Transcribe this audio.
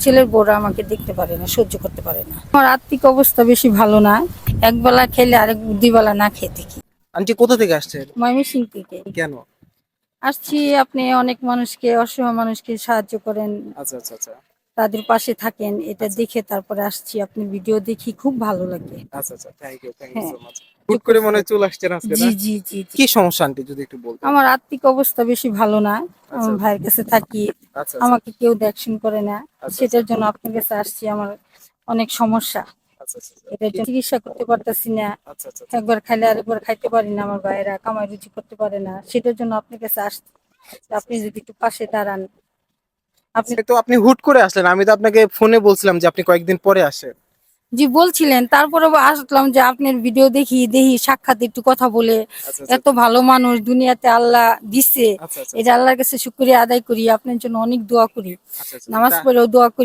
ছেলের বউরা আমাকে দেখতে পারে না, সহ্য করতে পারে না। আমার আর্থিক অবস্থা বেশি ভালো না, একবেলা খেলে আরেক দুই বেলা না খেয়ে থাকি। আন্টি কোথা থেকে আসছেন? ময়মনসিংহ থেকে কেন? আসছি। আপনি অনেক মানুষকে, অসহায় মানুষকে সাহায্য করেন, আচ্ছা আচ্ছা আচ্ছা তাদের পাশে থাকেন, এটা আচ্ছা দেখে তারপরে আসছি। আপনি ভিডিও দেখি খুব ভালো লাগে। আচ্ছা আচ্ছা থ্যাংক ইউ হ্যাঁ, সো মাচ। হুট করে মনে হয় চলে আসছেন আজকে, জি না? জি জি জি। কি সমস্যা আন্টি যদি একটু বলতেন? আমার আর্থিক অবস্থা বেশি ভালো না। আচ্ছা আমার ভাইয়ের কাছে থাকি, আচ্ছা আচ্ছা আমাকে কেউ দেখশন করে না। আচ্ছা আচ্ছা সেটার জন্য আপনার কাছে আসছি। আমার অনেক সমস্যা, আচ্ছা আচ্ছা এটার জন্য চিকিৎসা করতে পারতেছি না। আচ্ছা আচ্ছা আচ্ছা একবার খাইলে আরেকবার খাইতে পারি না, আমার ভাইয়েরা কামাই রুজি করতে পারে না। সেটার জন্য আপনার কাছে আসছি। আপনি যদি একটু পাশে দাঁড়ান। আপনি তো আপনি হুট করে আসলেন, আমি তো আপনাকে ফোনে বলছিলাম যে আপনি কয়েকদিন পরে আসেন। জি বলছিলেন, তারপরে আসলাম যে আপনার ভিডিও দেখি দেখি সাক্ষাৎ একটু কথা বলে। আচ্ছা আচ্ছা এত ভালো মানুষ দুনিয়াতে আল্লাহ দিচ্ছে, আচ্ছা আচ্ছা এটা আল্লাহর কাছে শুকরিয়া আদায় করি। আপনার জন্য অনেক দোয়া করি, আচ্ছা আচ্ছা নামাজ তা পড়েও দোয়া করি।